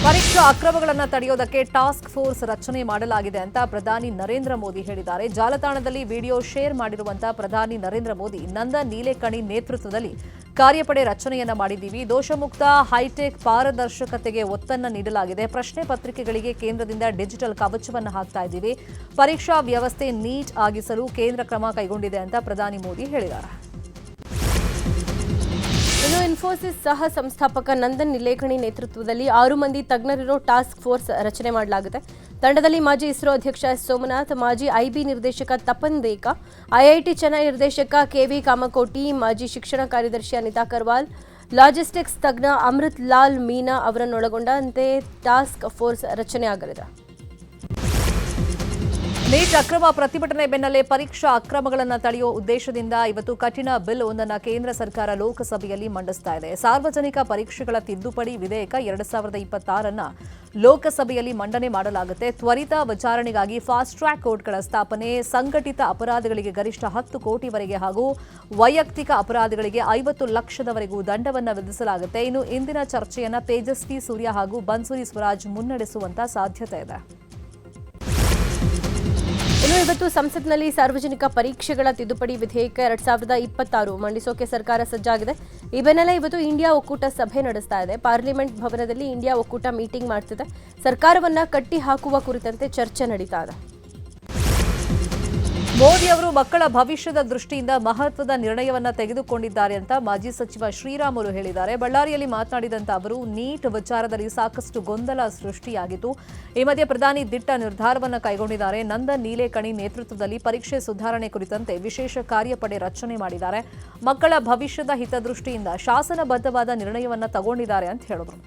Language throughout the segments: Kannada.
ಪರೀಕ್ಷಾ ಅಕ್ರಮಗಳನ್ನು ತಡೆಯೋದಕ್ಕೆ ಟಾಸ್ಕ್ ಫೋರ್ಸ್ ರಚನೆ ಮಾಡಲಾಗಿದೆ ಅಂತ ಪ್ರಧಾನಿ ನರೇಂದ್ರ ಮೋದಿ ಹೇಳಿದ್ದಾರೆ. ಜಾಲತಾಣದಲ್ಲಿ ವಿಡಿಯೋ ಶೇರ್ ಮಾಡಿರುವಂತಹ ಪ್ರಧಾನಿ ನರೇಂದ್ರ ಮೋದಿ, ನಂದನ್ ನೀಲೇಕಣಿ ನೇತೃತ್ವದಲ್ಲಿ ಕಾರ್ಯಪಡೆ ರಚನೆಯನ್ನ ಮಾಡಿದ್ದೀವಿ. ದೋಷಮುಕ್ತ ಹೈಟೆಕ್ ಪಾರದರ್ಶಕತೆಗೆ ಒತ್ತನ್ನು ನೀಡಲಾಗಿದೆ. ಪ್ರಶ್ನೆ ಪತ್ರಿಕೆಗಳಿಗೆ ಕೇಂದ್ರದಿಂದ ಡಿಜಿಟಲ್ ಕವಚವನ್ನು ಹಾಕ್ತಾ ಇದ್ದೀವಿ. ಪರೀಕ್ಷಾ ವ್ಯವಸ್ಥೆ ನೀಟ್ ಆಗಿಸಲು ಕೇಂದ್ರ ಕ್ರಮ ಕೈಗೊಂಡಿದೆ ಅಂತ ಪ್ರಧಾನಿ ಮೋದಿ ಹೇಳಿದ್ದಾರೆ. ಇನ್ನು ಇನ್ಫೋಸಿಸ್ ಸಹ ಸಂಸ್ಥಾಪಕ ನಂದನ್ ನಿಲೇಕಣಿ ನೇತೃತ್ವದಲ್ಲಿ 6 ಮಂದಿ ತಜ್ಞರಿರೋ ಟಾಸ್ಕ್ ಫೋರ್ಸ್ ರಚನೆ ಮಾಡಲಾಗಿದೆ. ತಂಡದಲ್ಲಿ ಮಾಜಿ ಇಸ್ರೋ ಅಧ್ಯಕ್ಷ ಎಸ್ ಸೋಮನಾಥ್, ಮಾಜಿ ಐಬಿ ನಿರ್ದೇಶಕ ತಪನ್ ದೇಕಾ, ಐಐಟಿ ಚೆನ್ನೈ ನಿರ್ದೇಶಕ ಕೆವಿ ಕಾಮಕೋಟಿ, ಮಾಜಿ ಶಿಕ್ಷಣ ಕಾರ್ಯದರ್ಶಿ ಅನಿತಾ ಕರ್ವಾಲ್, ಲಾಜಿಸ್ಟಿಕ್ಸ್ ತಜ್ಞ ಅಮೃತ್ ಲಾಲ್ ಮೀನಾ ಅವರನ್ನೊಳಗೊಂಡಂತೆ ಟಾಸ್ಕ್ ಫೋರ್ಸ್ ರಚನೆಯಾಗಲಿದೆ. ನೀಟ್ ಅಕ್ರಮ ಪ್ರತಿಭಟನೆ ಬೆನ್ನಲ್ಲೇ ಪರೀಕ್ಷಾ ಅಕ್ರಮಗಳನ್ನು ತಡೆಯುವ ಉದ್ದೇಶದಿಂದ ಇವತ್ತು ಕಠಿಣ ಬಿಲ್ ಒಂದನ್ನು ಕೇಂದ್ರ ಸರ್ಕಾರ ಲೋಕಸಭೆಯಲ್ಲಿ ಮಂಡಿಸ್ತಾ ಇದೆ. ಸಾರ್ವಜನಿಕ ಪರೀಕ್ಷೆಗಳ ತಿದ್ದುಪಡಿ ವಿಧೇಯಕ 2026 ಲೋಕಸಭೆಯಲ್ಲಿ ಮಂಡನೆ ಮಾಡಲಾಗುತ್ತೆ. ತ್ವರಿತ ವಿಚಾರಣೆಗಾಗಿ ಫಾಸ್ಟ್ ಟ್ರ್ಯಾಕ್ ಕೋರ್ಟ್ಗಳ ಸ್ಥಾಪನೆ, ಸಂಘಟಿತ ಅಪರಾಧಗಳಿಗೆ ಗರಿಷ್ಠ 10 ಕೋಟಿವರೆಗೆ ಹಾಗೂ ವೈಯಕ್ತಿಕ ಅಪರಾಧಗಳಿಗೆ 50 ಲಕ್ಷದವರೆಗೂ ದಂಡವನ್ನು ವಿಧಿಸಲಾಗುತ್ತೆ. ಇನ್ನು ಇಂದಿನ ಚರ್ಚೆಯನ್ನು ತೇಜಸ್ವಿ ಸೂರ್ಯ ಹಾಗೂ ಬನ್ಸುರಿ ಸ್ವರಾಜ್ ಮುನ್ನಡೆಸುವಂತ ಸಾಧ್ಯತೆ ಇದೆ. ಇನ್ನು ಇವತ್ತು ಸಂಸತ್ನಲ್ಲಿ ಸಾರ್ವಜನಿಕ ಪರೀಕ್ಷೆಗಳ ತಿದ್ದುಪಡಿ ವಿಧೇಯಕ 2026 ಮಂಡಿಸೋಕೆ ಸರ್ಕಾರ ಸಜ್ಜಾಗಿದೆ. ಈ ಬೆನ್ನಲ್ಲೇ ಇವತ್ತು ಇಂಡಿಯಾ ಒಕ್ಕೂಟ ಸಭೆ ನಡೆಸ್ತಾ ಇದೆ. ಪಾರ್ಲಿಮೆಂಟ್ ಭವನದಲ್ಲಿ ಇಂಡಿಯಾ ಒಕ್ಕೂಟ ಮೀಟಿಂಗ್ ಮಾಡ್ತಿದೆ. ಸರ್ಕಾರವನ್ನ ಕಟ್ಟಿ ಹಾಕುವ ಕುರಿತಂತೆ ಚರ್ಚೆ ನಡೀತಾ ಇದೆ. ಮೋದಿ ಅವರು ಮಕ್ಕಳ ಭವಿಷ್ಯದ ದೃಷ್ಟಿಯಿಂದ ಮಹತ್ವದ ನಿರ್ಣಯವನ್ನ ತೆಗೆದುಕೊಂಡಿದ್ದಾರೆ ಅಂತ ಮಾಜಿ ಸಚಿವ ಶ್ರೀರಾಮುಲು ಹೇಳಿದ್ದಾರೆ. ಬಳ್ಳಾರಿಯಲ್ಲಿ ಮಾತನಾಡಿದಂತ ಅವರು, ನೀಟ್ ವಿಚಾರದಲ್ಲಿ ಸಾಕಷ್ಟು ಗೊಂದಲ ಸೃಷ್ಟಿಯಾಗಿತ್ತು. ಈ ಮಧ್ಯೆ ಪ್ರಧಾನಿ ದಿಟ್ಟ ನಿರ್ಧಾರವನ್ನು ಕೈಗೊಂಡಿದ್ದಾರೆ. ನಂದನ್ ನೀಲೇಕಣಿ ನೇತೃತ್ವದಲ್ಲಿ ಪರೀಕ್ಷೆ ಸುಧಾರಣೆ ಕುರಿತಂತೆ ವಿಶೇಷ ಕಾರ್ಯಪಡೆ ರಚನೆ ಮಾಡಿದ್ದಾರೆ. ಮಕ್ಕಳ ಭವಿಷ್ಯದ ಹಿತದೃಷ್ಟಿಯಿಂದ ಶಾಸನಬದ್ಧವಾದ ನಿರ್ಣಯವನ್ನ ತಗೊಂಡಿದ್ದಾರೆ ಅಂತ ಹೇಳಿದರು.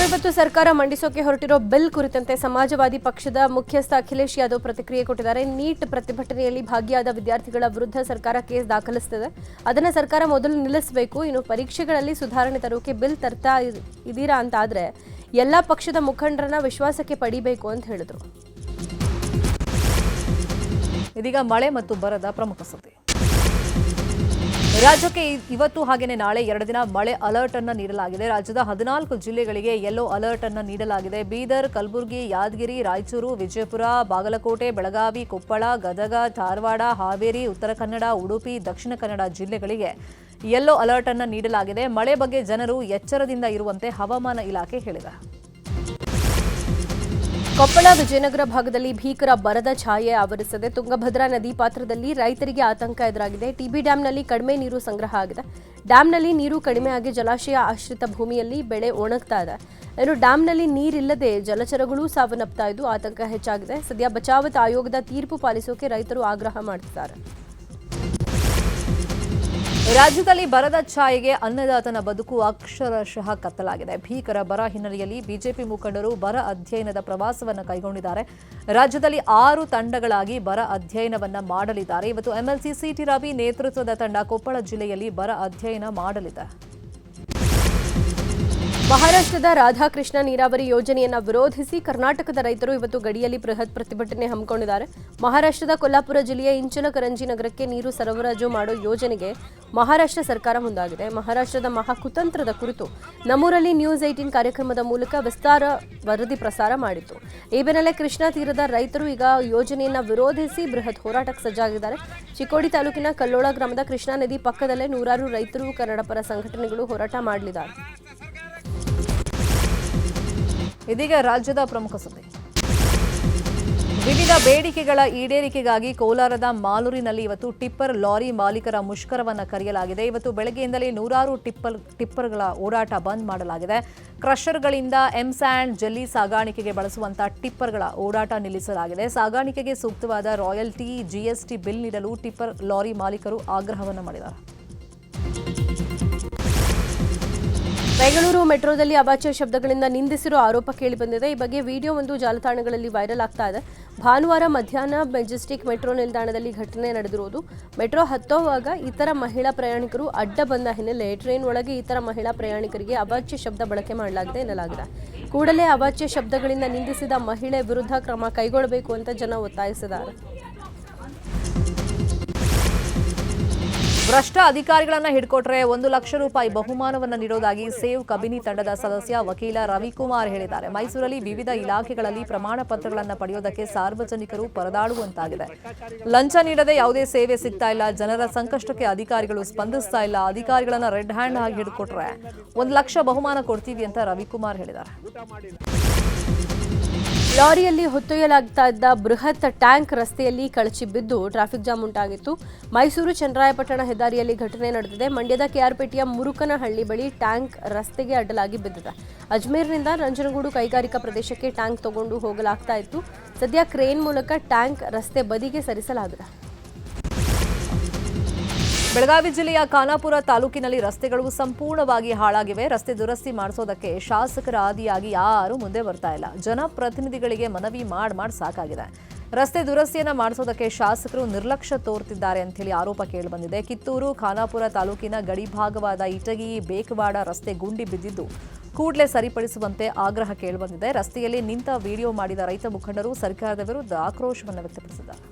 ಇವತ್ತು ಸರ್ಕಾರ ಮಂಡಿಸೋಕೆ ಹೊರಟಿರೋ ಬಿಲ್ ಕುರಿತಂತೆ ಸಮಾಜವಾದಿ ಪಕ್ಷದ ಮುಖ್ಯಸ್ಥ ಅಖಿಲೇಶ್ ಯಾದವ್ ಪ್ರತಿಕ್ರಿಯೆ ಕೊಟ್ಟಿದ್ದಾರೆ. ನೀಟ್ ಪ್ರತಿಭಟನೆಯಲ್ಲಿ ಭಾಗಿಯಾದ ವಿದ್ಯಾರ್ಥಿಗಳ ವಿರುದ್ಧ ಸರ್ಕಾರ ಕೇಸ್ ದಾಖಲಿಸುತ್ತದೆ. ಅದನ್ನು ಸರ್ಕಾರ ಮೊದಲು ನಿಲ್ಲಿಸಬೇಕು. ಇನ್ನು ಪರೀಕ್ಷೆಗಳಲ್ಲಿ ಸುಧಾರಣೆ ತರೋಕೆ ಬಿಲ್ ತರ್ತಾ ಇದ್ದೀರಾ ಅಂತ ಆದ್ರೆ ಎಲ್ಲಾ ಪಕ್ಷದ ಮುಖಂಡರನ್ನ ವಿಶ್ವಾಸಕ್ಕೆ ಪಡಿಬೇಕು ಅಂತ ಹೇಳಿದ್ರು. ಇದೀಗ ಮಳೆ ಮತ್ತು ಬರದ ಪ್ರಮುಖ ಸುದ್ದಿ. ರಾಜ್ಯಕ್ಕೆ ಇವತ್ತು ಹಾಗೆಯೇ ನಾಳೆ 2 ದಿನ ಮಳೆ ಅಲರ್ಟ್ ಅನ್ನು ನೀಡಲಾಗಿದೆ. ರಾಜ್ಯದ 14 ಜಿಲ್ಲೆಗಳಿಗೆ ಯೆಲ್ಲೋ ಅಲರ್ಟ್ ಅನ್ನು ನೀಡಲಾಗಿದೆ. ಬೀದರ್, ಕಲಬುರಗಿ, ಯಾದಗಿರಿ, ರಾಯಚೂರು, ವಿಜಯಪುರ, ಬಾಗಲಕೋಟೆ, ಬೆಳಗಾವಿ, ಕೊಪ್ಪಳ, ಗದಗ, ಧಾರವಾಡ, ಹಾವೇರಿ, ಉತ್ತರ ಕನ್ನಡ, ಉಡುಪಿ, ದಕ್ಷಿಣ ಕನ್ನಡ ಜಿಲ್ಲೆಗಳಿಗೆ ಯೆಲ್ಲೋ ಅಲರ್ಟ್ ಅನ್ನು ನೀಡಲಾಗಿದೆ. ಮಳೆ ಬಗ್ಗೆ ಜನರು ಎಚ್ಚರದಿಂದ ಇರುವಂತೆ ಹವಾಮಾನ ಇಲಾಖೆ ಹೇಳಿದೆ. ಕೊಪ್ಪಳ, ವಿಜಯನಗರ ಭಾಗದಲ್ಲಿ ಭೀಕರ ಬರದ ಛಾಯೆ ಆವರಿಸಿದೆ. ತುಂಗಭದ್ರಾ ನದಿ ಪಾತ್ರದಲ್ಲಿ ರೈತರಿಗೆ ಆತಂಕ ಎದುರಾಗಿದೆ. ಟಿಬಿ ಡ್ಯಾಂನಲ್ಲಿ ಕಡಿಮೆ ನೀರು ಸಂಗ್ರಹ ಆಗಿದೆ. ಡ್ಯಾಂನಲ್ಲಿ ನೀರು ಕಡಿಮೆಯಾಗಿ ಜಲಾಶಯ ಆಶ್ರಿತ ಭೂಮಿಯಲ್ಲಿ ಬೆಳೆ ಒಣಗ್ತಾ ಇದೆ. ಇನ್ನು ಡ್ಯಾಂನಲ್ಲಿ ನೀರಿಲ್ಲದೆ ಜಲಚರಗಳು ಸಾವನ್ನಪ್ತಾ ಇದ್ದು ಆತಂಕ ಹೆಚ್ಚಾಗಿದೆ. ಸದ್ಯ ಬಚಾವತ್ ಆಯೋಗದ ತೀರ್ಪು ಪಾಲಿಸೋಕೆ ರೈತರು ಆಗ್ರಹ ಮಾಡುತ್ತಿದ್ದಾರೆ. ರಾಜ್ಯದಲ್ಲಿ ಬರದ ಛಾಯೆಗೆ ಅನ್ನದಾತನ ಬದುಕು ಅಕ್ಷರಶಃ ಕತ್ತಲಾಗಿದೆ. ಭೀಕರ ಬರ ಹಿನ್ನೆಲೆಯಲ್ಲಿ ಬಿಜೆಪಿ ಮುಖಂಡರು ಬರ ಅಧ್ಯಯನದ ಪ್ರವಾಸವನ್ನು ಕೈಗೊಂಡಿದ್ದಾರೆ. ರಾಜ್ಯದಲ್ಲಿ 6 ತಂಡಗಳಾಗಿ ಬರ ಅಧ್ಯಯನವನ್ನ ಮಾಡಲಿದ್ದಾರೆ. ಇವತ್ತು ಎಂಎಲ್ಸಿ ಸಿಟಿ ರವಿ ನೇತೃತ್ವದ ತಂಡ ಕೊಪ್ಪಳ ಜಿಲ್ಲೆಯಲ್ಲಿ ಬರ ಅಧ್ಯಯನ ಮಾಡಲಿದೆ. ಮಹಾರಾಷ್ಟ್ರದ ರಾಧಾಕೃಷ್ಣ ನೀರಾವರಿ ಯೋಜನೆಯನ್ನು ವಿರೋಧಿಸಿ ಕರ್ನಾಟಕದ ರೈತರು ಇವತ್ತು ಗಡಿಯಲ್ಲಿ ಬೃಹತ್ ಪ್ರತಿಭಟನೆ ಹಮ್ಮಿಕೊಂಡಿದ್ದಾರೆ. ಮಹಾರಾಷ್ಟ್ರದ ಕೊಲ್ಲಾಪುರ ಜಿಲ್ಲೆಯ ಇಂಚಲಕರಂಜಿ ನಗರಕ್ಕೆ ನೀರು ಸರಬರಾಜು ಮಾಡೋ ಯೋಜನೆಗೆ ಮಹಾರಾಷ್ಟ್ರ ಸರ್ಕಾರ ಮುಂದಾಗಿದೆ. ಮಹಾರಾಷ್ಟ್ರದ ಮಹಾಕುತಂತ್ರದ ಕುರಿತು ನಮ್ಮೂರಲ್ಲಿ ನ್ಯೂಸ್ 18 ಕಾರ್ಯಕ್ರಮದ ಮೂಲಕ ವಿಸ್ತಾರ ವರದಿ ಪ್ರಸಾರ ಮಾಡಿತ್ತು. ಈ ಬೆನ್ನಲ್ಲೇ ಕೃಷ್ಣಾ ತೀರದ ರೈತರು ಈಗ ಯೋಜನೆಯನ್ನು ವಿರೋಧಿಸಿ ಬೃಹತ್ ಹೋರಾಟಕ್ಕೆ ಸಜ್ಜಾಗಿದ್ದಾರೆ. ಚಿಕ್ಕೋಡಿ ತಾಲೂಕಿನ ಕಲ್ಲೋಳ ಗ್ರಾಮದ ಕೃಷ್ಣಾ ನದಿ ಪಕ್ಕದಲ್ಲೇ ನೂರಾರು ರೈತರು, ಕನ್ನಡ ಪರ ಸಂಘಟನೆಗಳು ಹೋರಾಟ ಮಾಡಲಿದ್ದಾರೆ. ಇದೀಗ ರಾಜ್ಯದ ಪ್ರಮುಖ ಸುದ್ದಿ. ವಿವಿಧ ಬೇಡಿಕೆಗಳ ಈಡೇರಿಕೆಗಾಗಿ ಕೋಲಾರದ ಮಾಲೂರಿನಲ್ಲಿ ಇವತ್ತು ಟಿಪ್ಪರ್ ಲಾರಿ ಮಾಲೀಕರ ಮುಷ್ಕರವನ್ನು ಕರೆಯಲಾಗಿದೆ. ಇವತ್ತು ಬೆಳಗ್ಗೆಯಿಂದಲೇ ನೂರಾರು ಟಿಪ್ಪರ್ಗಳ ಓಡಾಟ ಬಂದ್ ಮಾಡಲಾಗಿದೆ. ಕ್ರಷರ್ಗಳಿಂದ ಎಂಸ್ಯಾಂಡ್ ಜೆಲ್ಲಿ ಸಾಗಾಣಿಕೆಗೆ ಬಳಸುವಂತಹ ಟಿಪ್ಪರ್ಗಳ ಓಡಾಟ ನಿಲ್ಲಿಸಲಾಗಿದೆ. ಸಾಗಾಣಿಕೆಗೆ ಸೂಕ್ತವಾದ ರಾಯಲ್ಟಿ, ಜಿಎಸ್ಟಿ ಬಿಲ್ ನೀಡಲು ಟಿಪ್ಪರ್ ಲಾರಿ ಮಾಲೀಕರು ಆಗ್ರಹವನ್ನು ಮಾಡಿದ್ದಾರೆ. ಬೆಂಗಳೂರು ಮೆಟ್ರೋದಲ್ಲಿ ಅವಾಚ್ಯ ಶಬ್ದಗಳಿಂದ ನಿಂದಿಸಿರುವ ಆರೋಪ ಕೇಳಿಬಂದಿದೆ. ಈ ಬಗ್ಗೆ ವಿಡಿಯೋ ಒಂದು ಜಾಲತಾಣಗಳಲ್ಲಿ ವೈರಲ್ ಆಗ್ತಾ ಇದೆ. ಭಾನುವಾರ ಮಧ್ಯಾಹ್ನ ಮೆಜೆಸ್ಟಿಕ್ ಮೆಟ್ರೋ ನಿಲ್ದಾಣದಲ್ಲಿ ಘಟನೆ ನಡೆದಿರುವುದು. ಮೆಟ್ರೋ ಹತ್ತುವಾಗ ಇತರ ಮಹಿಳಾ ಪ್ರಯಾಣಿಕರು ಅಡ್ಡ ಬಂದ ಹಿನ್ನೆಲೆ ಟ್ರೈನ್ ಒಳಗೆ ಇತರ ಮಹಿಳಾ ಪ್ರಯಾಣಿಕರಿಗೆ ಅವಾಚ್ಯ ಶಬ್ದ ಬಳಕೆ ಮಾಡಲಾಗಿದೆ ಎನ್ನಲಾಗಿದೆ. ಕೂಡಲೇ ಅವಾಚ್ಯ ಶಬ್ದಗಳಿಂದ ನಿಂದಿಸಿದ ಮಹಿಳೆ ವಿರುದ್ಧ ಕ್ರಮ ಕೈಗೊಳ್ಳಬೇಕು ಅಂತ ಜನ ಒತ್ತಾಯಿಸಿದ್ದಾರೆ. ಭ್ರಷ್ಟ ಅಧಿಕಾರಿಗಳನ್ನ ಹಿಡ್ಕೊಟ್ರೆ 1 ಲಕ್ಷ ರೂಪಾಯಿ ಬಹುಮಾನವನ್ನು ನೀಡೋದಾಗಿ ಸೇವ್ ಕಬಿನಿ ತಂಡದ ಸದಸ್ಯ ವಕೀಲ ರವಿಕುಮಾರ್ ಹೇಳಿದ್ದಾರೆ. ಮೈಸೂರಲ್ಲಿ ವಿವಿಧ ಇಲಾಖೆಗಳಲ್ಲಿ ಪ್ರಮಾಣ ಪತ್ರಗಳನ್ನು ಪಡೆಯೋದಕ್ಕೆ ಸಾರ್ವಜನಿಕರು ಪರದಾಡುವಂತಾಗಿದೆ. ಲಂಚ ನೀಡದೆ ಯಾವುದೇ ಸೇವೆ ಸಿಗ್ತಾ ಇಲ್ಲ. ಜನರ ಸಂಕಷ್ಟಕ್ಕೆ ಅಧಿಕಾರಿಗಳು ಸ್ಪಂದಿಸ್ತಾ ಇಲ್ಲ. ಅಧಿಕಾರಿಗಳನ್ನ ರೆಡ್ ಹ್ಯಾಂಡ್ ಆಗಿ ಹಿಡ್ಕೊಟ್ರೆ 1 ಲಕ್ಷ ಬಹುಮಾನ ಕೊಡ್ತೀವಿ ಅಂತ ರವಿಕುಮಾರ್ ಹೇಳಿದ್ದಾರೆ. ಲಾರಿಯಲ್ಲಿ ಹೊತ್ತೊಯ್ಯಲಾಗ್ತಾ ಇದ್ದ ಬೃಹತ್ ಟ್ಯಾಂಕ್ ರಸ್ತೆಯಲ್ಲಿ ಕಳಚಿ ಬಿದ್ದು ಟ್ರಾಫಿಕ್ ಜಾಮ್ ಉಂಟಾಗಿತ್ತು. ಮೈಸೂರು ಚನ್ನರಾಯಪಟ್ಟಣ ಹೆದ್ದಾರಿಯಲ್ಲಿ ಘಟನೆ ನಡೆದಿದೆ. ಮಂಡ್ಯದ ಕೆಆರ್ಪೇಟೆಯ ಮುರುಕನಹಳ್ಳಿ ಬಳಿ ಟ್ಯಾಂಕ್ ರಸ್ತೆಗೆ ಅಡ್ಡಲಾಗಿ ಬಿದ್ದಿದೆ. ಅಜ್ಮೇರ್ನಿಂದ ನಂಜನಗೂಡು ಕೈಗಾರಿಕಾ ಪ್ರದೇಶಕ್ಕೆ ಟ್ಯಾಂಕ್ ತಗೊಂಡು ಹೋಗಲಾಗ್ತಾ ಇತ್ತು. ಸದ್ಯ ಕ್ರೇನ್ ಮೂಲಕ ಟ್ಯಾಂಕ್ ರಸ್ತೆ ಬದಿಗೆ ಸರಿಸಲಾಗಿದೆ. ಬೆಳಗಾವಿ ಜಿಲ್ಲೆಯ ಖಾನಾಪುರ ತಾಲೂಕಿನಲ್ಲಿ ರಸ್ತೆಗಳು ಸಂಪೂರ್ಣವಾಗಿ ಹಾಳಾಗಿವೆ. ರಸ್ತೆ ದುರಸ್ತಿ ಮಾಡಿಸೋದಕ್ಕೆ ಶಾಸಕರ ಆದಿಯಾಗಿ ಯಾರೂ ಮುಂದೆ ಬರ್ತಾ ಇಲ್ಲ. ಜನಪ್ರತಿನಿಧಿಗಳಿಗೆ ಮನವಿ ಮಾಡಿ ಸಾಕಾಗಿದೆ. ರಸ್ತೆ ದುರಸ್ತಿಯನ್ನ ಮಾಡಿಸೋದಕ್ಕೆ ಶಾಸಕರು ನಿರ್ಲಕ್ಷ್ಯ ತೋರ್ತಿದ್ದಾರೆ ಅಂತ ಹೇಳಿ ಆರೋಪ ಕೇಳಿಬಂದಿದೆ. ಕಿತ್ತೂರು ಖಾನಾಪುರ ತಾಲೂಕಿನ ಗಡಿಭಾಗವಾದ ಇಟಗಿ ಬೇಕವಾಡ ರಸ್ತೆ ಗುಂಡಿ ಬಿದ್ದಿದ್ದು ಕೂಡಲೇ ಸರಿಪಡಿಸುವಂತೆ ಆಗ್ರಹ ಕೇಳಿಬಂದಿದೆ. ರಸ್ತೆಯಲ್ಲಿ ನಿಂತ ವಿಡಿಯೋ ಮಾಡಿದ ರೈತ ಮುಖಂಡರು ಸರ್ಕಾರದ ವಿರುದ್ಧ ಆಕ್ರೋಶವನ್ನು ವ್ಯಕ್ತಪಡಿಸಿದ್ದಾರೆ.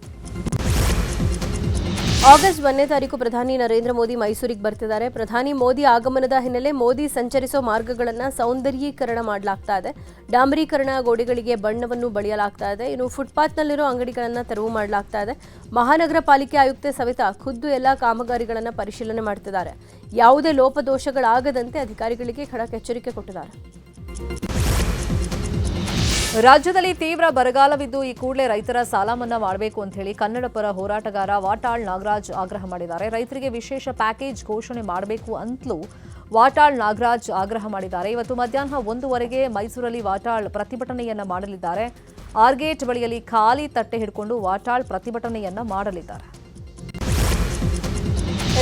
ಆಗಸ್ಟ್ 1ನೇ ತಾರೀಕು ಪ್ರಧಾನಿ ನರೇಂದ್ರ ಮೋದಿ ಮೈಸೂರಿಗೆ ಬರ್ತಿದ್ದಾರೆ. ಪ್ರಧಾನಿ ಮೋದಿ ಆಗಮನದ ಹಿನ್ನೆಲೆ ಮೋದಿ ಸಂಚರಿಸೋ ಮಾರ್ಗಗಳನ್ನು ಸೌಂದರ್ಯೀಕರಣ ಮಾಡಲಾಗ್ತಾ ಇದೆ. ಡಾಂಬರೀಕರಣ, ಗೋಡೆಗಳಿಗೆ ಬಣ್ಣವನ್ನು ಬಳಿಯಲಾಗ್ತಾ ಇದೆ. ಇನ್ನು ಫುಟ್ಪಾತ್ನಲ್ಲಿರೋ ಅಂಗಡಿಗಳನ್ನು ತೆರವು ಮಾಡಲಾಗ್ತಾ ಇದೆ. ಮಹಾನಗರ ಪಾಲಿಕೆ ಆಯುಕ್ತೆ ಸವಿತಾ ಖುದ್ದು ಎಲ್ಲ ಕಾಮಗಾರಿಗಳನ್ನು ಪರಿಶೀಲನೆ ಮಾಡ್ತಿದ್ದಾರೆ. ಯಾವುದೇ ಲೋಪದೋಷಗಳಾಗದಂತೆ ಅಧಿಕಾರಿಗಳಿಗೆ ಖಡಕ್ ಎಚ್ಚರಿಕೆ ಕೊಟ್ಟಿದ್ದಾರೆ. ರಾಜ್ಯದಲ್ಲಿ ತೀವ್ರ ಬರಗಾಲವಿದ್ದು ಈ ಕೂಡಲೇ ರೈತರ ಸಾಲ ಮನ್ನಾ ಮಾಡಬೇಕು ಅಂತ ಹೇಳಿ ಕನ್ನಡ ಪರ ಹೋರಾಟಗಾರ ವಾಟಾಳ್ ನಾಗರಾಜ್ ಆಗ್ರಹ ಮಾಡಿದ್ದಾರೆ. ರೈತರಿಗೆ ವಿಶೇಷ ಪ್ಯಾಕೇಜ್ ಘೋಷಣೆ ಮಾಡಬೇಕು ಅಂತಲೂ ವಾಟಾಳ್ ನಾಗರಾಜ್ ಆಗ್ರಹ ಮಾಡಿದ್ದಾರೆ. ಇವತ್ತು ಮಧ್ಯಾಹ್ನ 1:00 ಮೈಸೂರಲ್ಲಿ ವಾಟಾಳ್ ಪ್ರತಿಭಟನೆಯನ್ನ ಮಾಡಲಿದ್ದಾರೆ. ಆರ್ಗೇಟ್ ಬಳಿಯಲ್ಲಿ ಖಾಲಿ ತಟ್ಟೆ ಹಿಡ್ಕೊಂಡು ವಾಟಾಳ್ ಪ್ರತಿಭಟನೆಯನ್ನ ಮಾಡಲಿದ್ದಾರೆ.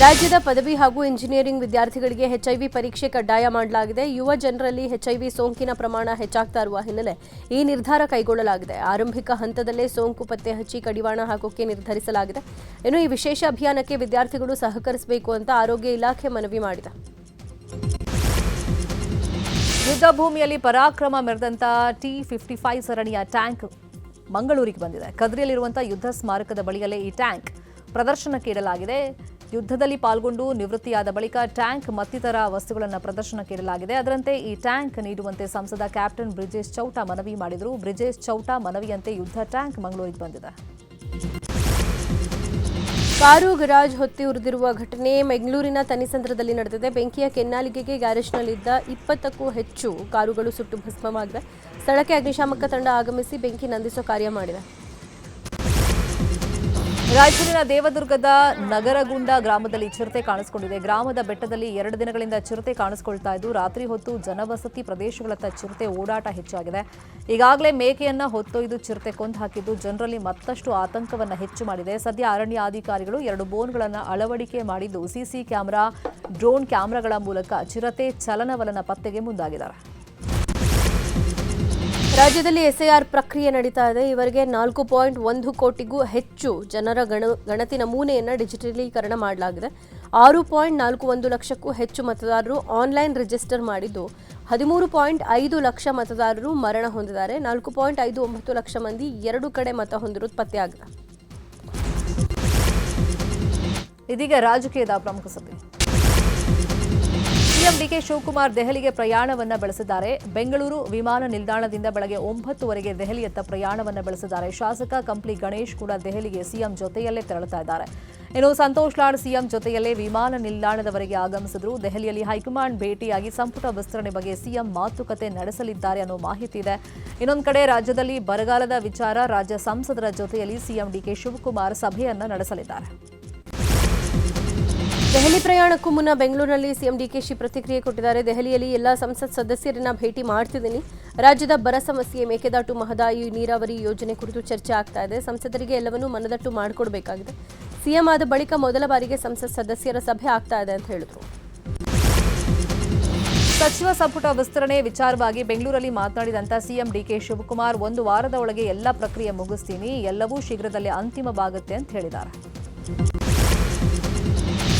ರಾಜ್ಯದ ಪದವಿ ಹಾಗೂ ಇಂಜಿನಿಯರಿಂಗ್ ವಿದ್ಯಾರ್ಥಿಗಳಿಗೆ ಎಚ್ಐವಿ ಪರೀಕ್ಷೆ ಕಡ್ಡಾಯ ಮಾಡಲಾಗಿದೆ. ಯುವ ಜನರಲ್ಲಿ ಎಚ್ಐವಿ ಸೋಂಕಿನ ಪ್ರಮಾಣ ಹೆಚ್ಚಾಗ್ತಾ ಇರುವ ಹಿನ್ನೆಲೆ ಈ ನಿರ್ಧಾರ ಕೈಗೊಳ್ಳಲಾಗಿದೆ. ಆರಂಭಿಕ ಹಂತದಲ್ಲೇ ಸೋಂಕು ಪತ್ತೆ ಹಚ್ಚಿ ಕಡಿವಾಣ ಹಾಕೋಕೆ ನಿರ್ಧರಿಸಲಾಗಿದೆ. ಇನ್ನು ಈ ವಿಶೇಷ ಅಭಿಯಾನಕ್ಕೆ ವಿದ್ಯಾರ್ಥಿಗಳು ಸಹಕರಿಸಬೇಕು ಅಂತ ಆರೋಗ್ಯ ಇಲಾಖೆ ಮನವಿ ಮಾಡಿದೆ. ಯುದ್ಧ ಭೂಮಿಯಲ್ಲಿ ಪರಾಕ್ರಮ ಮೆರೆದಂತ T-55 ಸರಣಿಯ ಟ್ಯಾಂಕ್ ಮಂಗಳೂರಿಗೆ ಬಂದಿದೆ. ಕದ್ರಿಯಲ್ಲಿರುವಂತಹ ಯುದ್ಧ ಸ್ಮಾರಕದ ಬಳಿಯಲ್ಲೇ ಈ ಟ್ಯಾಂಕ್ ಪ್ರದರ್ಶನಕ್ಕೆ ಇಡಲಾಗಿದೆ. ಯುದ್ಧದಲ್ಲಿ ಪಾಲ್ಗೊಂಡು ನಿವೃತ್ತಿಯಾದ ಬಳಿಕ ಟ್ಯಾಂಕ್ ಮತ್ತಿತರ ವಸ್ತುಗಳನ್ನು ಪ್ರದರ್ಶನಕ್ಕೆ ಇಡಲಾಗಿದೆ. ಅದರಂತೆ ಈ ಟ್ಯಾಂಕ್ ನೀಡುವಂತೆ ಸಂಸದ ಕ್ಯಾಪ್ಟನ್ ಬ್ರಿಜೇಶ್ ಚೌಟಾ ಮನವಿ ಮಾಡಿದರು. ಬ್ರಿಜೇಶ್ ಚೌಟಾ ಮನವಿಯಂತೆ ಯುದ್ಧ ಟ್ಯಾಂಕ್ ಮಂಗಳೂರಿಗೆ ಬಂದಿದೆ. ಕಾರು ಗರಾಜ್ ಹೊತ್ತಿ ಉರಿದಿರುವ ಘಟನೆ ಬೆಂಗಳೂರಿನ ತನಿಸಂದ್ರದಲ್ಲಿ ನಡೆದಿದೆ. ಬೆಂಕಿಯ ಕೆನ್ನಾಲಿಗೆಗೆ ಗ್ಯಾರೇಜ್ನಲ್ಲಿದ್ದ 20ಕ್ಕೂ ಹೆಚ್ಚು ಕಾರುಗಳು ಸುಟ್ಟು ಭಸ್ಮವಾಗಿವೆ. ಸ್ಥಳಕ್ಕೆ ಅಗ್ನಿಶಾಮಕ ತಂಡ ಆಗಮಿಸಿ ಬೆಂಕಿ ನಂದಿಸೋ ಕಾರ್ಯ ಮಾಡಿದೆ. ರಾಯಚೂರಿನ ದೇವದುರ್ಗದ ನಗರಗುಂಡ ಗ್ರಾಮದಲ್ಲಿ ಚಿರತೆ ಕಾಣಿಸಿಕೊಂಡಿದೆ. ಗ್ರಾಮದ ಬೆಟ್ಟದಲ್ಲಿ 2 ದಿನಗಳಿಂದ ಚಿರತೆ ಕಾಣಿಸಿಕೊಳ್ತಾ ಇದ್ದು ರಾತ್ರಿ ಹೊತ್ತು ಜನವಸತಿ ಪ್ರದೇಶಗಳತ್ತ ಚಿರತೆ ಓಡಾಟ ಹೆಚ್ಚಾಗಿದೆ. ಈಗಾಗಲೇ ಮೇಕೆಯನ್ನ ಹೊತ್ತೊಯ್ದು ಚಿರತೆ ಕೊಂದು ಹಾಕಿದ್ದು ಜನರಲ್ಲಿ ಮತ್ತಷ್ಟು ಆತಂಕವನ್ನು ಹೆಚ್ಚು ಮಾಡಿದೆ. ಸದ್ಯ ಅರಣ್ಯ ಅಧಿಕಾರಿಗಳು 2 ಬೋನ್ಗಳನ್ನು ಅಳವಡಿಕೆ ಮಾಡಿದ್ದು ಸಿಸಿ ಕ್ಯಾಮೆರಾ, ಡ್ರೋನ್ ಕ್ಯಾಮೆರಾಗಳ ಮೂಲಕ ಚಿರತೆ ಚಲನವಲನ ಪತ್ತೆಗೆ ಮುಂದಾಗಿದ್ದಾರೆ. ರಾಜ್ಯದಲ್ಲಿ ಎಸ್ಐಆರ್ ಪ್ರಕ್ರಿಯೆ ನಡೀತಾ ಇದೆ. ಇವರಿಗೆ 4.1 ಕೋಟಿಗೂ ಹೆಚ್ಚು ಜನರ ಗಣತಿ ನಮೂನೆಯನ್ನು ಡಿಜಿಟಲೀಕರಣ ಮಾಡಲಾಗಿದೆ. 6.41 ಲಕ್ಷಕ್ಕೂ ಹೆಚ್ಚು ಮತದಾರರು ಆನ್ಲೈನ್ ರಿಜಿಸ್ಟರ್ ಮಾಡಿದ್ದು 13.5 ಲಕ್ಷ ಮತದಾರರು ಮರಣ ಹೊಂದಿದ್ದಾರೆ. 4.59 ಲಕ್ಷ ಮಂದಿ 2 ಕಡೆ ಮತ ಹೊಂದಿರುವುದು ಪತ್ತೆಯಾಗಿದೆ. ಇದೀಗ ರಾಜಕೀಯದ ಪ್ರಮುಖ ಸುದ್ದಿ. ಸಿಎಂ ಡಿಕೆ ಶಿವಕುಮಾರ್ ದೆಹಲಿಗೆ ಪ್ರಯಾಣವನ್ನ ಬೆಳೆಸಿದ್ದಾರೆ. ಬೆಂಗಳೂರು ವಿಮಾನ ನಿಲ್ದಾಣದಿಂದ ಬೆಳಗ್ಗೆ 9:00 ದೆಹಲಿಯತ್ತ ಪ್ರಯಾಣವನ್ನ ಬೆಳೆಸಿದ್ದಾರೆ. ಶಾಸಕ ಕಂಪ್ಲಿ ಗಣೇಶ್ ಕೂಡ ದೆಹಲಿಗೆ ಸಿಎಂ ಜೊತೆಯಲ್ಲೇ ತೆರಳುತ್ತಾ ಇದ್ದಾರೆ. ಇನ್ನು ಸಂತೋಷ್ ಲಾಡ್ ಸಿಎಂ ಜೊತೆಯಲ್ಲೇ ವಿಮಾನ ನಿಲ್ದಾಣದವರೆಗೆ ಆಗಮಿಸಿದ್ರು. ದೆಹಲಿಯಲ್ಲಿ ಹೈಕಮಾಂಡ್ ಭೇಟಿಯಾಗಿ ಸಂಪುಟ ವಿಸ್ತರಣೆ ಬಗ್ಗೆ ಸಿಎಂ ಮಾತುಕತೆ ನಡೆಸಲಿದ್ದಾರೆ ಅನ್ನೋ ಮಾಹಿತಿ ಇದೆ. ಇನ್ನೊಂದು ಕಡೆ ರಾಜ್ಯದಲ್ಲಿ ಬರಗಾಲದ ವಿಚಾರ ರಾಜ್ಯ ಸಂಸದರ ಜೊತೆಯಲ್ಲಿ ಸಿಎಂ ಡಿಕೆ ಶಿವಕುಮಾರ್ ಸಭೆಯನ್ನ ನಡೆಸಲಿದ್ದಾರೆ. ದೆಹಲಿ ಪ್ರಯಾಣಕ್ಕೂ ಮುನ್ನ ಬೆಂಗಳೂರಿನಲ್ಲಿ ಸಿಎಂ ಡಿಕೆಶಿ ಪ್ರತಿಕ್ರಿಯೆ ಕೊಟ್ಟಿದ್ದಾರೆ. ದೆಹಲಿಯಲ್ಲಿ ಎಲ್ಲ ಸಂಸತ್ ಸದಸ್ಯರನ್ನ ಭೇಟಿ ಮಾಡ್ತಿದ್ದೀನಿ. ರಾಜ್ಯದ ಬರ ಸಮಸ್ಯೆ, ಮೇಕೆದಾಟು, ಮಹದಾಯಿ ನೀರಾವರಿ ಯೋಜನೆ ಕುರಿತು ಚರ್ಚೆ ಆಗ್ತಾ ಇದೆ. ಸಂಸದರಿಗೆ ಎಲ್ಲವನ್ನೂ ಮನದಟ್ಟು ಮಾಡಿಕೊಡಬೇಕಾಗಿದೆ. ಸಿಎಂ ಆದ ಬಳಿಕ ಮೊದಲ ಬಾರಿಗೆ ಸಂಸತ್ ಸದಸ್ಯರ ಸಭೆ ಆಗ್ತಾ ಇದೆ ಅಂತ ಹೇಳಿದ್ರು. ಸಚಿವ ಸಂಪುಟ ವಿಸ್ತರಣೆ ವಿಚಾರವಾಗಿ ಬೆಂಗಳೂರಲ್ಲಿ ಮಾತನಾಡಿದಂತ ಸಿಎಂ ಡಿಕೆ ಶಿವಕುಮಾರ್ 1 ವಾರದ ಒಳಗೆ ಎಲ್ಲ ಪ್ರಕ್ರಿಯೆ ಮುಗಿಸ್ತೀನಿ, ಎಲ್ಲವೂ ಶೀಘ್ರದಲ್ಲೇ ಅಂತಿಮವಾಗುತ್ತೆ ಅಂತ ಹೇಳಿದ್ದಾರೆ.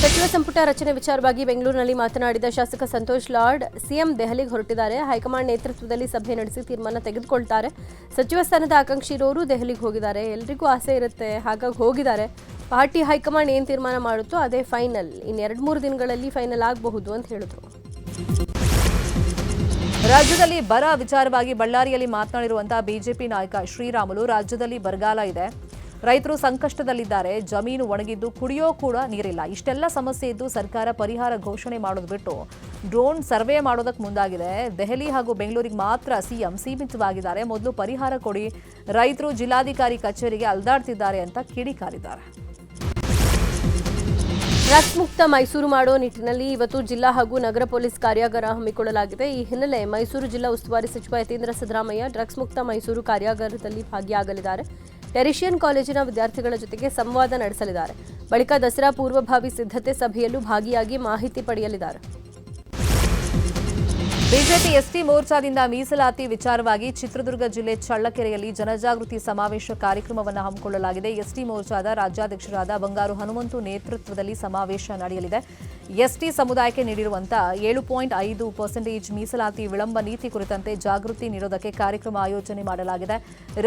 ಸಚಿವ ಸಂಪುಟ ರಚನೆ ವಿಚಾರವಾಗಿ ಬೆಂಗಳೂರಿನಲ್ಲಿ ಮಾತನಾಡಿದ ಶಾಸಕ ಸಂತೋಷ್ ಲಾಡ್, ಸಿಎಂ ದೆಹಲಿಗೆ ಹೊರಟಿದ್ದಾರೆ. ಹೈಕಮಾಂಡ್ ನೇತೃತ್ವದಲ್ಲಿ ಸಭೆ ನಡೆಸಿ ತೀರ್ಮಾನ ತೆಗೆದುಕೊಳ್ತಾರೆ. ಸಚಿವ ಸ್ಥಾನದ ಆಕಾಂಕ್ಷಿ ಇರೋರು ದೆಹಲಿಗೆ ಹೋಗಿದ್ದಾರೆ. ಎಲ್ರಿಗೂ ಆಸೆ ಇರುತ್ತೆ, ಹಾಗಾಗಿ ಹೋಗಿದ್ದಾರೆ. ಪಾರ್ಟಿ ಹೈಕಮಾಂಡ್ ಏನು ತೀರ್ಮಾನ ಮಾಡುತ್ತೋ ಅದೇ ಫೈನಲ್. ಇನ್ನು 2-3 ದಿನಗಳಲ್ಲಿ ಫೈನಲ್ ಆಗಬಹುದು ಅಂತ ಹೇಳಿದ್ರು. ರಾಜ್ಯದಲ್ಲಿ ಬರ ವಿಚಾರವಾಗಿ ಬಳ್ಳಾರಿಯಲ್ಲಿ ಮಾತನಾಡಿರುವಂತಹ ಬಿಜೆಪಿ ನಾಯಕ ಶ್ರೀರಾಮುಲು, ರಾಜ್ಯದಲ್ಲಿ ಬರಗಾಲ ಇದೆ, ರೈತರು ಸಂಕಷ್ಟದಲ್ಲಿದ್ದಾರೆ, ಜಮೀನು ಒಣಗಿದ್ದು ಕುಡಿಯೋ ಕೂಡ ನೀರಿಲ್ಲ. ಇಷ್ಟೆಲ್ಲ ಸಮಸ್ಯೆ ಇದ್ದು ಸರ್ಕಾರ ಪರಿಹಾರ ಘೋಷಣೆ ಮಾಡೋದು ಬಿಟ್ಟು ಡ್ರೋನ್ ಸರ್ವೆ ಮಾಡೋದಕ್ಕೆ ಮುಂದಾಗಿದೆ. ದೆಹಲಿ ಹಾಗೂ ಬೆಂಗಳೂರಿಗೆ ಮಾತ್ರ ಸಿಎಂ ಸೀಮಿತವಾಗಿದ್ದಾರೆ. ಮೊದಲು ಪರಿಹಾರ ಕೊಡಿ, ರೈತರು ಜಿಲ್ಲಾಧಿಕಾರಿ ಕಚೇರಿಗೆ ಅಲ್ದಾಡ್ತಿದ್ದಾರೆ ಅಂತ ಕಿಡಿಕಾರಿದ್ದಾರೆ. ಡ್ರಗ್ಸ್ ಮುಕ್ತ ಮೈಸೂರು ಮಾಡೋ ನಿಟ್ಟಿನಲ್ಲಿ ಇವತ್ತು ಜಿಲ್ಲಾ ಹಾಗೂ ನಗರ ಪೊಲೀಸ್ ಕಾರ್ಯಾಗಾರ ಹಮ್ಮಿಕೊಳ್ಳಲಾಗಿದೆ. ಈ ಹಿನ್ನೆಲೆ ಮೈಸೂರು ಜಿಲ್ಲಾ ಉಸ್ತುವಾರಿ ಸಚಿವ ಯತೀಂದ್ರ ಸಿದ್ದರಾಮಯ್ಯ ಡ್ರಗ್ಸ್ ಮುಕ್ತ ಮೈಸೂರು ಕಾರ್ಯಾಗಾರದಲ್ಲಿ ಭಾಗಿಯಾಗಲಿದ್ದಾರೆ. ಟೆರಿಷಿಯನ್ ಕಾಲೇಜಿನ ವಿದ್ಯಾರ್ಥಿಗಳ ಜೊತೆಗೆ ಸಂವಾದ ನಡೆಸಲಿದ್ದಾರೆ. ಬಳಿಕ ದಸರಾ ಪೂರ್ವಭಾವಿ ಸಿದ್ಧತೆ ಸಭೆಯಲ್ಲೂ ಭಾಗಿಯಾಗಿ ಮಾಹಿತಿ ಪಡೆಯಲಿದ್ದಾರೆ. ಬಿಜೆಪಿ ಎಸ್ಟಿ ಮೋರ್ಚಾದಿಂದ ಮೀಸಲಾತಿ ವಿಚಾರವಾಗಿ ಚಿತ್ರದುರ್ಗ ಜಿಲ್ಲೆ ಚಳ್ಳಕೆರೆಯಲ್ಲಿ ಜನಜಾಗೃತಿ ಸಮಾವೇಶ ಕಾರ್ಯಕ್ರಮವನ್ನು ಹಮ್ಮಿಕೊಳ್ಳಲಾಗಿದೆ. ಎಸ್ಟಿ ಮೋರ್ಚಾದ ರಾಜ್ಯಾಧ್ಯಕ್ಷರಾದ ಬಂಗಾರು ಹನುಮಂತು ನೇತೃತ್ವದಲ್ಲಿ ಸಮಾವೇಶ ನಡೆಯಲಿದೆ. ಎಸ್ಟಿ ಸಮುದಾಯಕ್ಕೆ ನೀಡಿರುವಂತಹ 7.5% ಮೀಸಲಾತಿ ವಿಳಂಬ ನೀತಿ ಕುರಿತಂತೆ ಜಾಗೃತಿ ನೀಡೋದಕ್ಕೆ ಕಾರ್ಯಕ್ರಮ ಆಯೋಜನೆ ಮಾಡಲಾಗಿದೆ.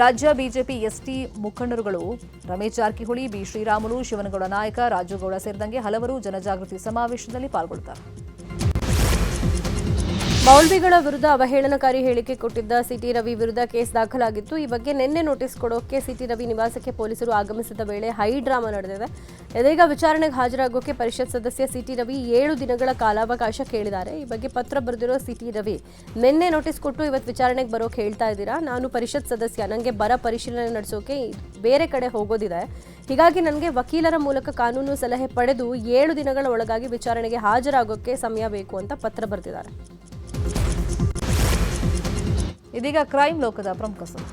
ರಾಜ್ಯ ಬಿಜೆಪಿ ಎಸ್ಟಿ ಮುಖಂಡರುಗಳು ರಮೇಶ್ ಜಾರಕಿಹೊಳಿ, ಬಿ ಶ್ರೀರಾಮುಲು, ಶಿವನಗೌಡ ನಾಯಕ, ರಾಜುಗೌಡ ಸೇರಿದಂತೆ ಹಲವರು ಜನಜಾಗೃತಿ ಸಮಾವೇಶದಲ್ಲಿ ಪಾಲ್ಗೊಳ್ಳುತ್ತಾರೆ. ಮೌಲ್ವಿಗಳ ವಿರುದ್ಧ ಅವಹೇಳನಕಾರಿ ಹೇಳಿಕೆ ಕೊಟ್ಟಿದ್ದ ಸಿಟಿ ರವಿ ವಿರುದ್ಧ ಕೇಸ್ ದಾಖಲಾಗಿತ್ತು. ಈ ಬಗ್ಗೆ ನಿನ್ನೆ ನೋಟಿಸ್ ಕೊಡೋಕೆ ಸಿಟಿ ರವಿ ನಿವಾಸಕ್ಕೆ ಪೊಲೀಸರು ಆಗಮಿಸಿದ ವೇಳೆ ಹೈ ಡ್ರಾಮಾ ನಡೆದಿದೆ. ಇದೀಗ ವಿಚಾರಣೆಗೆ ಹಾಜರಾಗೋಕೆ ಪರಿಷತ್ ಸದಸ್ಯ ಸಿಟಿ ರವಿ 7 ದಿನಗಳ ಕಾಲಾವಕಾಶ ಕೇಳಿದ್ದಾರೆ. ಈ ಬಗ್ಗೆ ಪತ್ರ ಬರೆದಿರೋ ಸಿಟಿ ರವಿ, ನಿನ್ನೆ ನೋಟಿಸ್ ಕೊಟ್ಟು ಇವತ್ತು ವಿಚಾರಣೆಗೆ ಬರೋಕೆ ಹೇಳ್ತಾ ಇದ್ದೀರಾ, ನಾನು ಪರಿಷತ್ ಸದಸ್ಯ, ನನಗೆ ಬರ ಪರಿಶೀಲನೆ ನಡೆಸೋಕೆ ಬೇರೆ ಕಡೆ ಹೋಗೋದಿದೆ, ಹೀಗಾಗಿ ನನಗೆ ವಕೀಲರ ಮೂಲಕ ಕಾನೂನು ಸಲಹೆ ಪಡೆದು 7 ದಿನಗಳ ಒಳಗಾಗಿ ವಿಚಾರಣೆಗೆ ಹಾಜರಾಗೋಕೆ ಸಮಯ ಬೇಕು ಅಂತ ಪತ್ರ ಬರೆದಿದ್ದಾರೆ. ಇದೀಗ ಕ್ರೈಮ್ ಲೋಕದ ಪ್ರಮುಖ ಸುದ್ದಿ.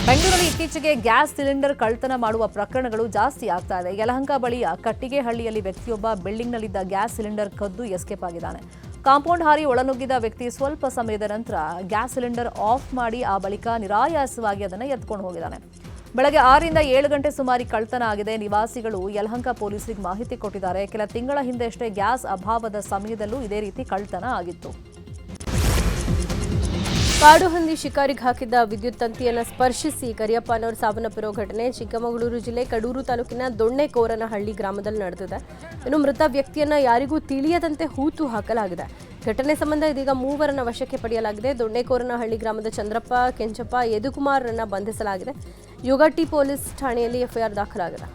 ಬೆಂಗಳೂರಲ್ಲಿ ಇತ್ತೀಚೆಗೆ ಗ್ಯಾಸ್ ಸಿಲಿಂಡರ್ ಕಳ್ಳತನ ಮಾಡುವ ಪ್ರಕರಣಗಳು ಜಾಸ್ತಿ ಆಗ್ತಾ ಇದೆ. ಯಲಹಂಕ ಬಳಿಯ ಕಟ್ಟಿಗೆಹಳ್ಳಿಯಲ್ಲಿ ವ್ಯಕ್ತಿಯೊಬ್ಬ ಬಿಲ್ಡಿಂಗ್ನಲ್ಲಿದ್ದ ಗ್ಯಾಸ್ ಸಿಲಿಂಡರ್ ಕದ್ದು ಎಸ್ಕೇಪ್ ಆಗಿದ್ದಾನೆ. ಕಾಂಪೌಂಡ್ ಹಾರಿ ಒಳನುಗ್ಗಿದ ವ್ಯಕ್ತಿ ಸ್ವಲ್ಪ ಸಮಯದ ನಂತರ ಗ್ಯಾಸ್ ಸಿಲಿಂಡರ್ ಆಫ್ ಮಾಡಿ ಆ ಬಳಿಕ ನಿರಾಯಾಸವಾಗಿ ಅದನ್ನು ಎತ್ಕೊಂಡು ಹೋಗಿದ್ದಾನೆ. ಬೆಳಗ್ಗೆ 6ರಿಂದ 7 ಗಂಟೆ ಸುಮಾರು ಕಳ್ಳತನ ಆಗಿದೆ. ನಿವಾಸಿಗಳು ಯಲಹಂಕ ಪೊಲೀಸರಿಗೆ ಮಾಹಿತಿ ಕೊಟ್ಟಿದ್ದಾರೆ. ಕೆಲ ತಿಂಗಳ ಹಿಂದೆಷ್ಟೇ ಗ್ಯಾಸ್ ಅಭಾವದ ಸಮಯದಲ್ಲೂ ಇದೇ ರೀತಿ ಕಳ್ಳತನ ಆಗಿತ್ತು. ಕಾಡು ಹಂದಿ ಶಿಕಾರಿಗೆ ಹಾಕಿದ್ದ ವಿದ್ಯುತ್ ತಂತಿಯನ್ನು ಸ್ಪರ್ಶಿಸಿ ಕರಿಯಪ್ಪನವರು ಸಾವನ್ನಪ್ಪಿರೋ ಘಟನೆ ಚಿಕ್ಕಮಗಳೂರು ಜಿಲ್ಲೆ ಕಡೂರು ತಾಲೂಕಿನ ದೊಣ್ಣೆಕೋರನಹಳ್ಳಿ ಗ್ರಾಮದಲ್ಲಿ ನಡೆದಿದೆ. ಇನ್ನು ಮೃತ ವ್ಯಕ್ತಿಯನ್ನ ಯಾರಿಗೂ ತಿಳಿಯದಂತೆ ಹೂತು ಹಾಕಲಾಗಿದೆ. ಘಟನೆ ಸಂಬಂಧ ಇದೀಗ 3 ವಶಕ್ಕೆ ಪಡೆಯಲಾಗಿದೆ. ದೊಣ್ಣೆಕೋರನಹಳ್ಳಿ ಗ್ರಾಮದ ಚಂದ್ರಪ್ಪ, ಕೆಂಚಪ್ಪ, ಯದುಕುಮಾರ್ರನ್ನ ಬಂಧಿಸಲಾಗಿದೆ. ಯುಗಟಿ ಪೊಲೀಸ್ ಠಾಣೆಯಲ್ಲಿ ಎಫ್ಐಆರ್ ದಾಖಲಾಗಿದೆ.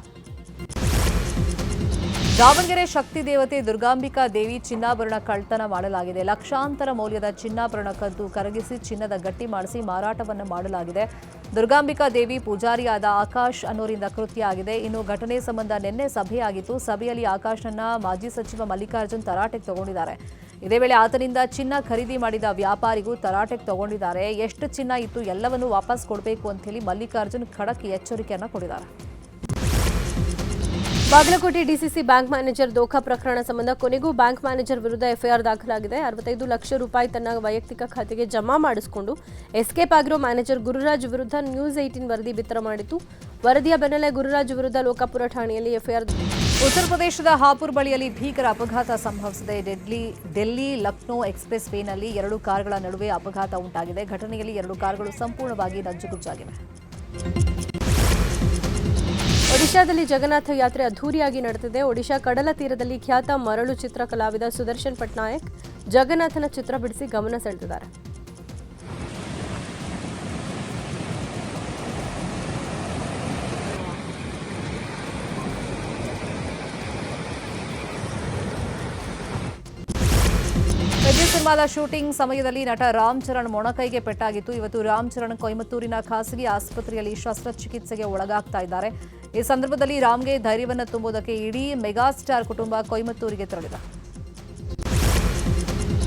ದಾವಣಗೆರೆ ಶಕ್ತಿ ದೇವತೆ ದುರ್ಗಾಂಬಿಕಾ ದೇವಿ ಚಿನ್ನಾಭರಣ ಕಳ್ಳತನ ಮಾಡಲಾಗಿದೆ. ಲಕ್ಷಾಂತರ ಮೌಲ್ಯದ ಚಿನ್ನಾಭರಣ ಕದ್ದು ಕರಗಿಸಿ ಚಿನ್ನದ ಗಟ್ಟಿ ಮಾಡಿಸಿ ಮಾರಾಟವನ್ನು ಮಾಡಲಾಗಿದೆ. ದುರ್ಗಾಂಬಿಕಾ ದೇವಿ ಪೂಜಾರಿಯಾದ ಆಕಾಶ್ ಅನ್ನೋರಿಂದ ಕೃತ್ಯ ಆಗಿದೆ. ಇನ್ನು ಘಟನೆ ಸಂಬಂಧ ನಿನ್ನೆ ಸಭೆಯಾಗಿತ್ತು. ಸಭೆಯಲ್ಲಿ ಆಕಾಶ್ನನ್ನ ಮಾಜಿ ಸಚಿವ ಮಲ್ಲಿಕಾರ್ಜುನ್ ತರಾಟೆಗೆ ತಗೊಂಡಿದ್ದಾರೆ. ಇದೇ ವೇಳೆ ಆತನಿಂದ ಚಿನ್ನ ಖರೀದಿ ಮಾಡಿದ ವ್ಯಾಪಾರಿಗೂ ತರಾಟೆಗೆ ತಗೊಂಡಿದ್ದಾರೆ. ಎಷ್ಟು ಚಿನ್ನ ಇತ್ತು ಎಲ್ಲವನ್ನೂ ವಾಪಸ್ ಕೊಡಬೇಕು ಅಂತ ಹೇಳಿ ಮಲ್ಲಿಕಾರ್ಜುನ್ ಖಡಕ್ ಎಚ್ಚರಿಕೆಯನ್ನು ಕೊಟ್ಟಿದ್ದಾರೆ. ಬಾಗಲಕೋಟೆ ಡಿಸಿಸಿ ಬ್ಯಾಂಕ್ ಮ್ಯಾನೇಜರ್ ದೋಖಾ ಪ್ರಕರಣ ಸಂಬಂಧ ಕೊನೆಗೂ ಬ್ಯಾಂಕ್ ಮ್ಯಾನೇಜರ್ ವಿರುದ್ಧ ಎಫ್ಐಆರ್ ದಾಖಲಾಗಿದೆ. 65 ಲಕ್ಷ ರೂಪಾಯಿ ತನ್ನ ವೈಯಕ್ತಿಕ ಖಾತೆಗೆ ಜಮಾ ಮಾಡಿಸಿಕೊಂಡು ಎಸ್ಕೇಪ್ ಆಗಿರೋ ಮ್ಯಾನೇಜರ್ ಗುರುರಾಜ್ ವಿರುದ್ಧ ನ್ಯೂಸ್ 18 ವರದಿ ಬಿತ್ತರ ಮಾಡಿತ್ತು. ವರದಿಯ ಬೆನ್ನಲ್ಲೇ ಗುರುರಾಜ್ ವಿರುದ್ಧ ಲೋಕಾಪುರ ಠಾಣೆಯಲ್ಲಿ ಎಫ್ಐಆರ್. ಉತ್ತರ ಪ್ರದೇಶದ ಹಾಪುರ್ ಬಳಿಯಲ್ಲಿ ಭೀಕರ ಅಪಘಾತ ಸಂಭವಿಸಿದೆ. ಡೆಲ್ಲಿ ಲಕ್ನೋ ಎಕ್ಸ್ಪ್ರೆಸ್ ವೇನಲ್ಲಿ 2 ಕಾರುಗಳ ನಡುವೆ ಅಪಘಾತ ಉಂಟಾಗಿದೆ. ಘಟನೆಯಲ್ಲಿ 2 ಕಾರುಗಳು ಸಂಪೂರ್ಣವಾಗಿ ನಜ್ಜುಗುಜ್ಜಾಗಿವೆ. ಒಡಿಶಾದಲ್ಲಿ ಜಗನ್ನಾಥ ಯಾತ್ರೆ ಅದ್ಧೂರಿಯಾಗಿ ನಡೆದಿದೆ. ಒಡಿಶಾ ಕಡಲ ತೀರದಲ್ಲಿ ಖ್ಯಾತ ಮರಳು ಚಿತ್ರ ಕಲಾವಿದ ಸುದರ್ಶನ್ ಪಟ್ನಾಯಕ್ ಜಗನ್ನಾಥನ ಚಿತ್ರ ಬಿಡಿಸಿ ಗಮನ ಸೆಳೆದಿದ್ದಾರೆ. ಪೆದ್ರಿ ಸಿನಿಮಾದ ಶೂಟಿಂಗ್ ಸಮಯದಲ್ಲಿ ನಟ ರಾಮ್ ಚರಣ್ ಮೊಣಕೈಗೆ ಪೆಟ್ಟಾಗಿತ್ತು. ಇವತ್ತು ರಾಮ್ ಚರಣ್ ಕೊಯಮತ್ತೂರಿನ ಖಾಸಗಿ ಆಸ್ಪತ್ರೆಯಲ್ಲಿ ಶಸ್ತ್ರಚಿಕಿತ್ಸೆಗೆ ಒಳಗಾಗ್ತಾ ಇದ್ದಾರೆ. ಈ ಸಂದರ್ಭದಲ್ಲಿ ರಾಮ್ಗೆ ಧೈರ್ಯವನ್ನು ತುಂಬುವುದಕ್ಕೆ ಇಡೀ ಮೆಗಾಸ್ಟಾರ್ ಕುಟುಂಬ ಕೊಯಮತ್ತೂರಿಗೆ ತೆರಳಿದೆ.